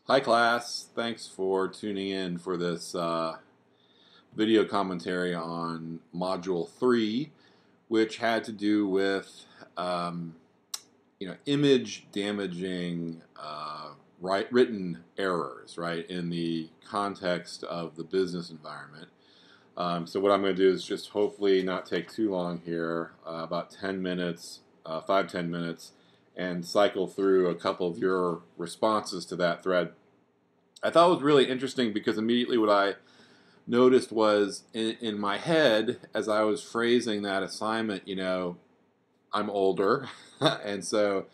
Hi class, thanks for tuning in for this video commentary on Module 3, which had to do with um, image damaging written errors, right, in the context of the business environment. So what I'm going to do is just hopefully not take too long here, about 10 minutes, 5-10 minutes, and cycle through a couple of your responses to that thread. I thought it was really interesting because immediately what I noticed was in my head as I was phrasing that assignment, I'm older, and so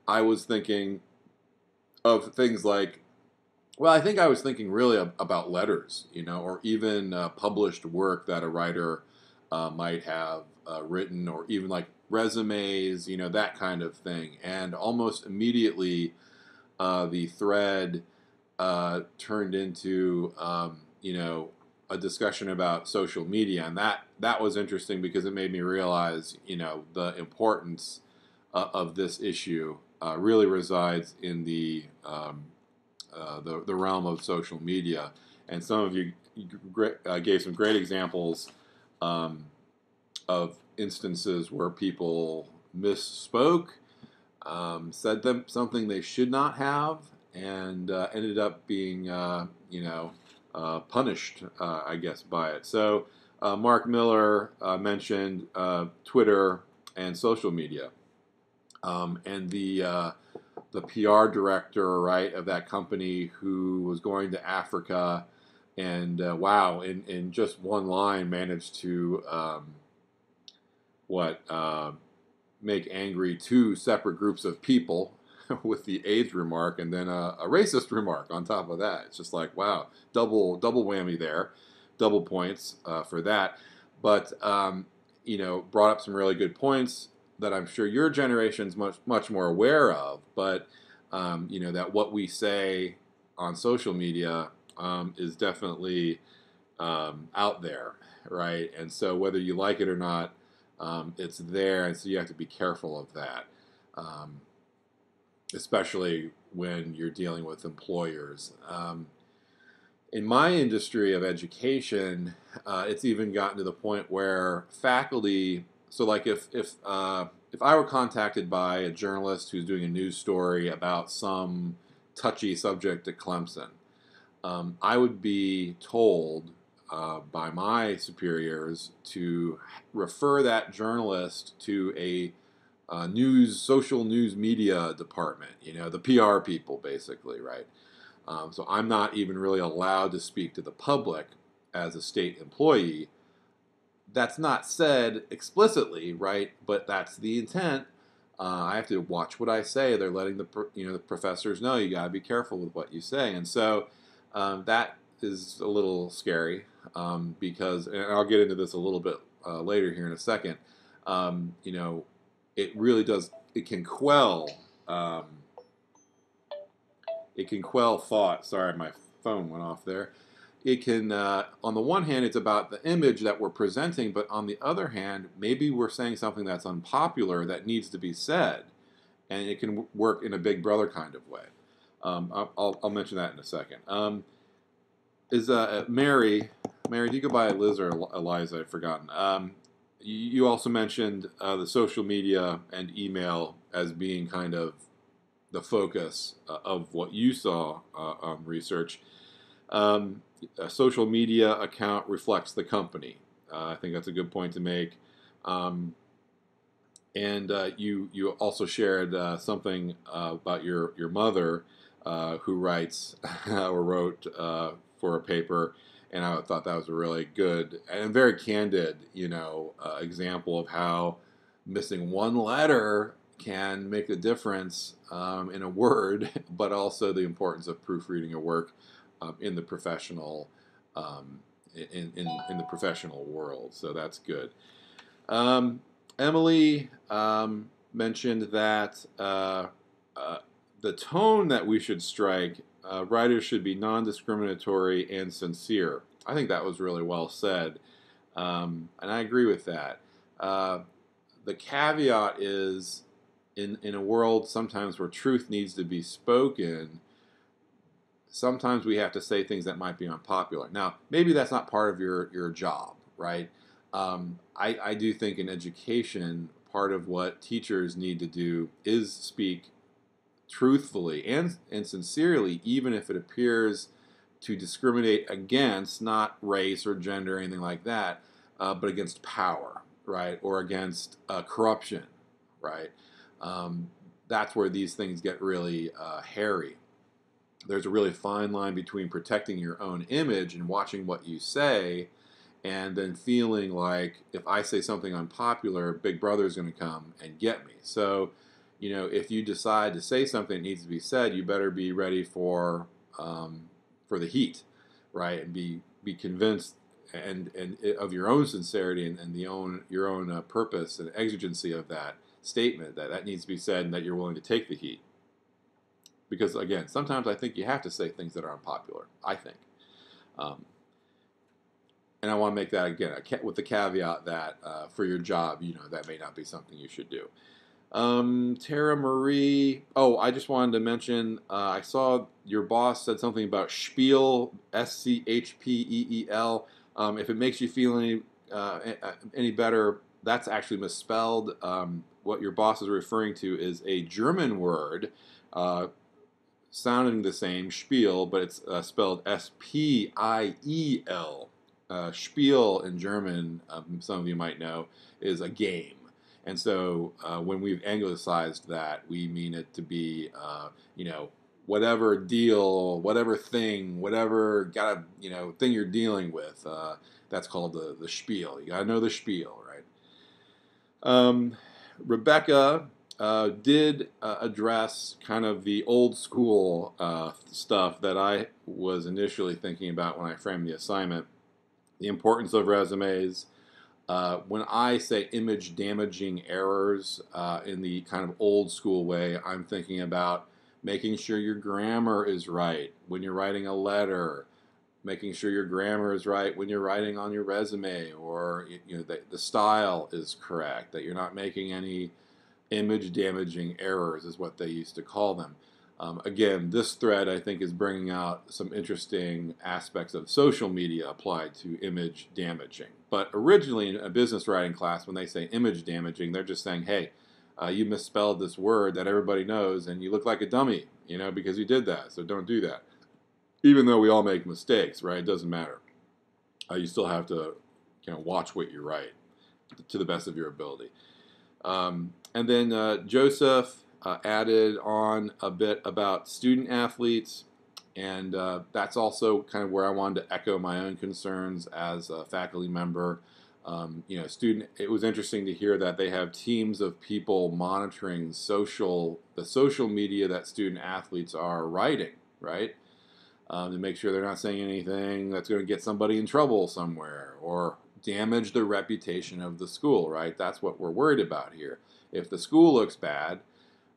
I was thinking of things like, well, I think I was thinking really about letters, or even published work that a writer might have written, or even like resumes, that kind of thing. And almost immediately, the thread turned into, a discussion about social media, and that was interesting because it made me realize, the importance of this issue really resides in the realm of social media. And some of you gave some great examples um, of instances where people misspoke, said something they should not have, and ended up being, punished, I guess, by it. So Mark Miller mentioned Twitter and social media, and the PR director, right, of that company who was going to Africa, and wow, in just one line managed to what make angry two separate groups of people with the AIDS remark, and then a racist remark on top of that. It's just like, wow, double whammy there, double points for that. But brought up some really good points that I'm sure your generation's much more aware of. But that what we say on social media is definitely out there, right? And so whether you like it or not, it's there, and so you have to be careful of that, especially when you're dealing with employers. In my industry of education, it's even gotten to the point where faculty. So, like, if I were contacted by a journalist who's doing a news story about some touchy subject at Clemson, I would be told by my superiors to refer that journalist to a social news media department, the PR people, basically, right? So I'm not even really allowed to speak to the public as a state employee. That's not said explicitly, right? But that's the intent. I have to watch what I say. They're letting the professors know you got to be careful with what you say, and so that is a little scary because, and I'll get into this a little bit later here in a second. It really does. Um, it can quell thought. Sorry, my phone went off there. It can, on the one hand, it's about the image that we're presenting, but on the other hand, maybe we're saying something that's unpopular that needs to be said, and it can work in a big brother kind of way. I'll mention that in a second. Is Mary, do you go by Liz or Eliza? I've forgotten. You also mentioned the social media and email as being kind of the focus of what you saw on research. A social media account reflects the company. I think that's a good point to make. And you also shared something about your mother who writes or wrote for a paper, and I thought that was a really good and very candid, example of how missing one letter can make a difference in a word, but also the importance of proofreading a work in the professional in the professional world. So that's good. Emily mentioned that the tone that we should strike, writers should be non-discriminatory and sincere. I think that was really well said, and I agree with that. The caveat is, in a world sometimes where truth needs to be spoken, sometimes we have to say things that might be unpopular. Now, maybe that's not part of your job, right? I do think in education, part of what teachers need to do is speak truthfully and sincerely, even if it appears to discriminate against not race or gender or anything like that, but against power, right, or against corruption, right? That's where these things get really hairy. There's a really fine line between protecting your own image and watching what you say, and then feeling like if I say something unpopular, Big Brother is going to come and get me. So, if you decide to say something that needs to be said, you better be ready for the heat, right? And be convinced and of your own sincerity and your own purpose and exigency of that statement, that needs to be said and that you're willing to take the heat. Because again, sometimes I think you have to say things that are unpopular. I think, and I want to make that again with the caveat that for your job, that may not be something you should do. Tara Marie. Oh, I just wanted to mention. I saw your boss said something about spiel, Schpeel. If it makes you feel any better, that's actually misspelled. What your boss is referring to is a German word. Sounding the same, spiel, but it's spelled Spiel. Spiel in German, some of you might know, is a game. And so when we've anglicized that, we mean it to be, whatever deal, whatever thing, whatever thing you're dealing with. That's called the spiel. You got to know the spiel, right? Rebecca did address kind of the old school stuff that I was initially thinking about when I framed the assignment. The importance of resumes. When I say image damaging errors in the kind of old school way, I'm thinking about making sure your grammar is right when you're writing a letter, making sure your grammar is right when you're writing on your resume, or that the style is correct, that you're not making any image damaging errors is what they used to call them. Again, this thread I think is bringing out some interesting aspects of social media applied to image damaging. But originally in a business writing class, when they say image damaging, they're just saying, hey, you misspelled this word that everybody knows and you look like a dummy, because you did that, so don't do that. Even though we all make mistakes, right? It doesn't matter. You still have to watch what you write to the best of your ability. And then Joseph added on a bit about student athletes, and that's also kind of where I wanted to echo my own concerns as a faculty member. It was interesting to hear that they have teams of people monitoring the social media that student athletes are writing, right? To make sure they're not saying anything that's going to get somebody in trouble somewhere or damage the reputation of the school, right? That's what we're worried about here. If the school looks bad,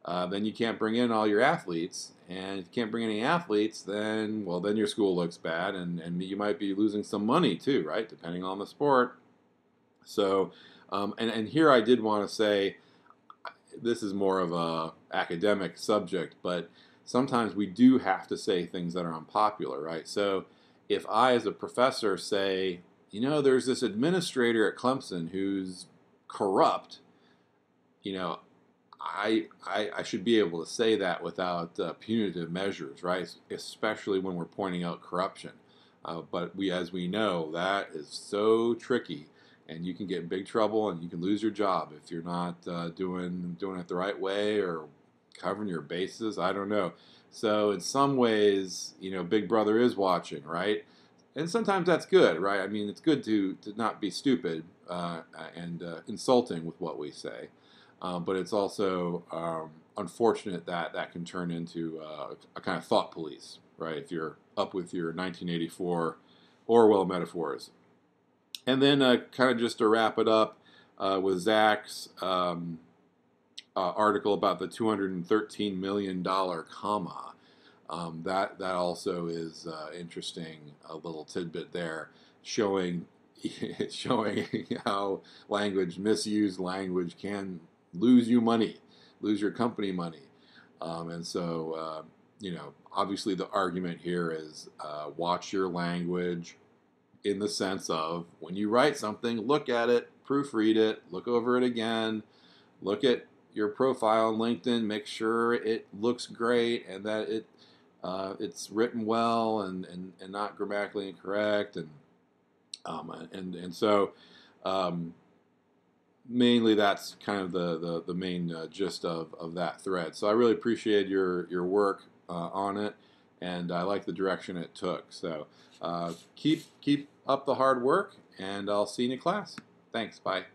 then you can't bring in all your athletes, and if you can't bring any athletes, then your school looks bad, and you might be losing some money too, right? Depending on the sport. So, and here I did want to say, this is more of a academic subject, but sometimes we do have to say things that are unpopular, right? So if I, as a professor, say, there's this administrator at Clemson who's corrupt, I should be able to say that without punitive measures, right? Especially when we're pointing out corruption. But as we know, that is so tricky, and you can get in big trouble, and you can lose your job if you're not doing it the right way or covering your bases. I don't know. So in some ways, Big Brother is watching, right? And sometimes that's good, right? I mean, it's good to not be stupid and insulting with what we say. But it's also unfortunate that can turn into a kind of thought police, right? If you're up with your 1984 Orwell metaphors. And then kind of just to wrap it up with Zach's article about the $213 million comma. That also is interesting, a little tidbit there, showing how misused language can lose you money, lose your company money. And so obviously the argument here is watch your language, in the sense of when you write something, look at it, proofread it, look over it again, look at your profile on LinkedIn, make sure it looks great and that it's written well and not grammatically incorrect, and so mainly that's kind of the main gist of that thread. So I really appreciate your work on it, and I like the direction it took. So keep up the hard work, and I'll see you in class. Thanks. Bye.